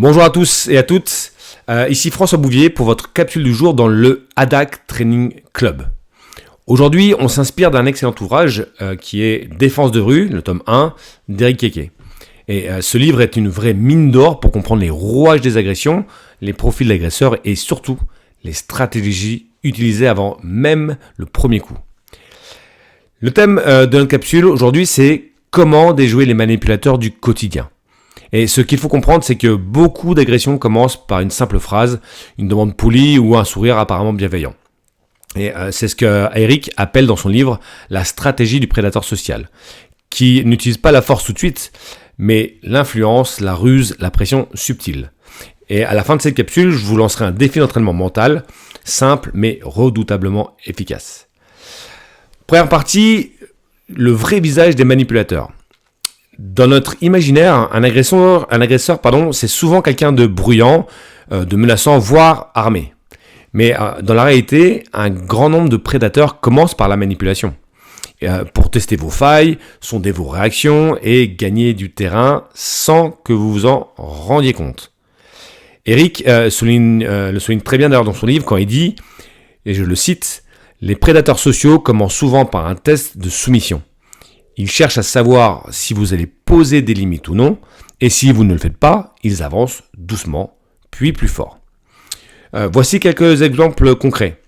Bonjour à tous et à toutes, ici François Bouvier pour votre capsule du jour dans le Haddock Training Club. Aujourd'hui, on s'inspire d'un excellent ouvrage qui est Défense de rue, le tome 1, d'Eric Keke. Et ce livre est une vraie mine d'or pour comprendre les rouages des agressions, les profils de l'agresseur et surtout les stratégies utilisées avant même le premier coup. Le thème de notre capsule aujourd'hui, c'est comment déjouer les manipulateurs du quotidien. Et ce qu'il faut comprendre, c'est que beaucoup d'agressions commencent par une simple phrase, une demande polie ou un sourire apparemment bienveillant. Et c'est ce que Eric appelle dans son livre la stratégie du prédateur social, qui n'utilise pas la force tout de suite, mais l'influence, la ruse, la pression subtile. Et à la fin de cette capsule, je vous lancerai un défi d'entraînement mental, simple mais redoutablement efficace. Première partie, le vrai visage des manipulateurs. Dans notre imaginaire, un agresseur, c'est souvent quelqu'un de bruyant, de menaçant, voire armé. Mais dans la réalité, un grand nombre de prédateurs commencent par la manipulation. Pour tester vos failles, sonder vos réactions et gagner du terrain sans que vous vous en rendiez compte. Eric le souligne très bien d'ailleurs dans son livre quand il dit, et je le cite, « Les prédateurs sociaux commencent souvent par un test de soumission. Ils cherchent à savoir si vous allez poser des limites ou non, et si vous ne le faites pas, ils avancent doucement, puis plus fort. » Voici quelques exemples concrets.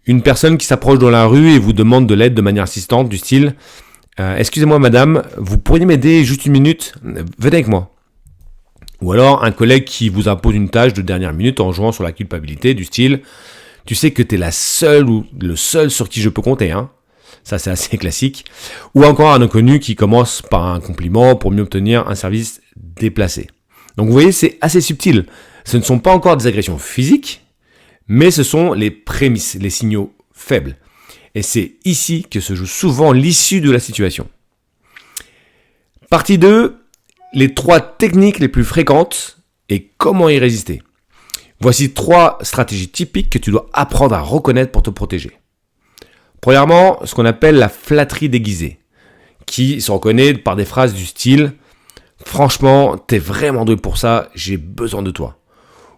Une personne qui s'approche dans la rue et vous demande de l'aide de manière insistante, du style « Excusez-moi madame, vous pourriez m'aider juste une minute ? Venez avec moi. » Ou alors un collègue qui vous impose une tâche de dernière minute en jouant sur la culpabilité, du style « Tu sais que t'es la seule ou le seul sur qui je peux compter, hein ?» Ça, c'est assez classique. Ou encore un inconnu qui commence par un compliment pour mieux obtenir un service déplacé. Donc vous voyez, c'est assez subtil. Ce ne sont pas encore des agressions physiques, mais ce sont les prémices, les signaux faibles. Et c'est ici que se joue souvent l'issue de la situation. Partie 2, les 3 techniques les plus fréquentes et comment y résister. Voici 3 stratégies typiques que tu dois apprendre à reconnaître pour te protéger. Premièrement, ce qu'on appelle la flatterie déguisée, qui se reconnaît par des phrases du style « Franchement, t'es vraiment doué pour ça, j'ai besoin de toi ».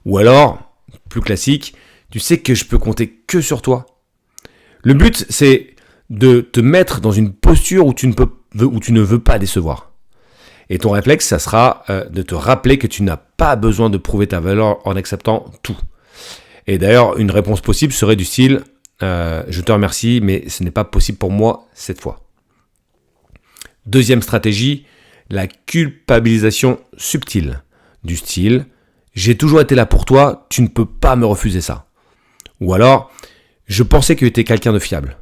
Ou alors, plus classique, « Tu sais que je peux compter que sur toi ». Le but, c'est de te mettre dans une posture où tu ne veux pas décevoir. Et ton réflexe, ça sera de te rappeler que tu n'as pas besoin de prouver ta valeur en acceptant tout. Et d'ailleurs, une réponse possible serait du style je te remercie, mais ce n'est pas possible pour moi cette fois. Deuxième stratégie, la culpabilisation subtile. Du style, j'ai toujours été là pour toi, tu ne peux pas me refuser ça. Ou alors, je pensais que tu étais quelqu'un de fiable.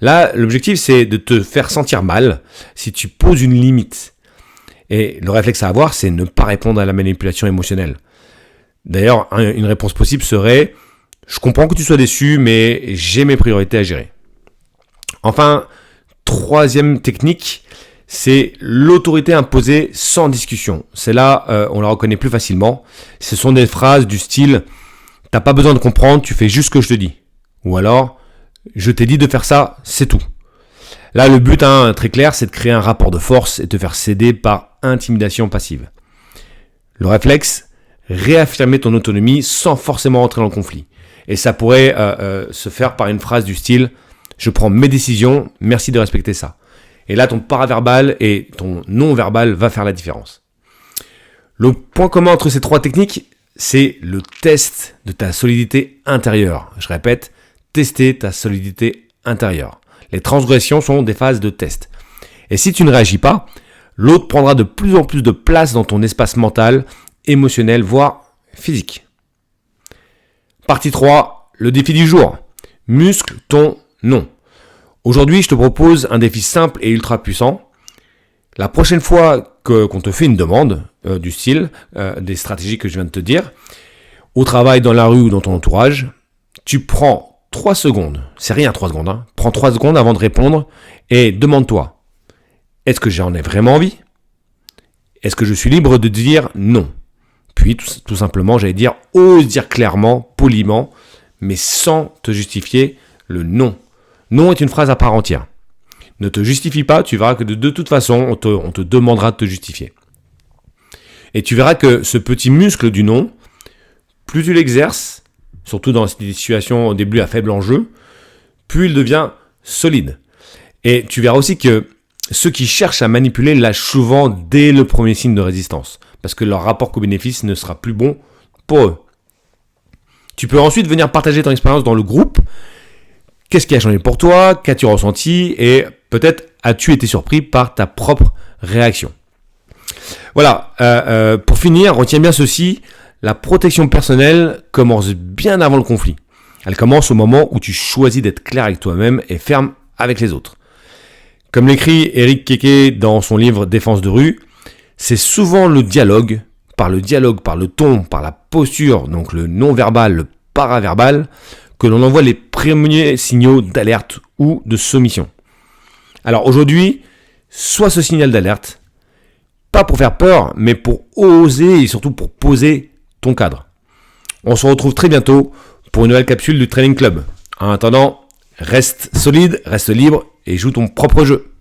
Là, l'objectif, c'est de te faire sentir mal si tu poses une limite. Et le réflexe à avoir, c'est ne pas répondre à la manipulation émotionnelle. D'ailleurs, une réponse possible serait je comprends que tu sois déçu, mais j'ai mes priorités à gérer. Enfin, troisième technique, c'est l'autorité imposée sans discussion. Celle-là, on la reconnaît plus facilement. Ce sont des phrases du style « T'as pas besoin de comprendre, tu fais juste ce que je te dis ». Ou alors « Je t'ai dit de faire ça, c'est tout ». Là, le but très clair, c'est de créer un rapport de force et te faire céder par intimidation passive. Le réflexe, réaffirmer ton autonomie sans forcément entrer dans le conflit. Et ça pourrait se faire par une phrase du style « Je prends mes décisions, merci de respecter ça ». Et là, ton paraverbal et ton non-verbal va faire la différence. Le point commun entre ces 3 techniques, c'est le test de ta solidité intérieure. Je répète, tester ta solidité intérieure. Les transgressions sont des phases de test. Et si tu ne réagis pas, l'autre prendra de plus en plus de place dans ton espace mental, émotionnel, voire physique. Partie 3, le défi du jour. Muscle ton non. Aujourd'hui, je te propose un défi simple et ultra puissant. La prochaine fois qu'on te fait une demande du style, des stratégies que je viens de te dire, au travail, dans la rue ou dans ton entourage, tu prends 3 secondes, c'est rien 3 secondes, hein. Prends 3 secondes avant de répondre et demande-toi, est-ce que j'en ai vraiment envie ? Est-ce que je suis libre de dire non ? Puis, tout simplement, ose dire clairement, poliment, mais sans te justifier le non. Non est une phrase à part entière. Ne te justifie pas, tu verras que de toute façon, on te demandera de te justifier. Et tu verras que ce petit muscle du non, plus tu l'exerces, surtout dans des situations au début à faible enjeu, plus il devient solide. Et tu verras aussi que ceux qui cherchent à manipuler lâchent souvent dès le premier signe de résistance, parce que leur rapport coût-bénéfice ne sera plus bon pour eux. Tu peux ensuite venir partager ton expérience dans le groupe. Qu'est-ce qui a changé pour toi? Qu'as-tu ressenti? Et peut-être as-tu été surpris par ta propre réaction? Voilà, pour finir, retiens bien ceci, la protection personnelle commence bien avant le conflit. Elle commence au moment où tu choisis d'être clair avec toi-même et ferme avec les autres. Comme l'écrit Eric Keke dans son livre Défense de rue, c'est souvent le dialogue, par le ton, par la posture, donc le non-verbal, le paraverbal, que l'on envoie les premiers signaux d'alerte ou de soumission. Alors aujourd'hui, sois ce signal d'alerte, pas pour faire peur, mais pour oser et surtout pour poser ton cadre. On se retrouve très bientôt pour une nouvelle capsule du Training Club. En attendant, reste solide, reste libre et joue ton propre jeu.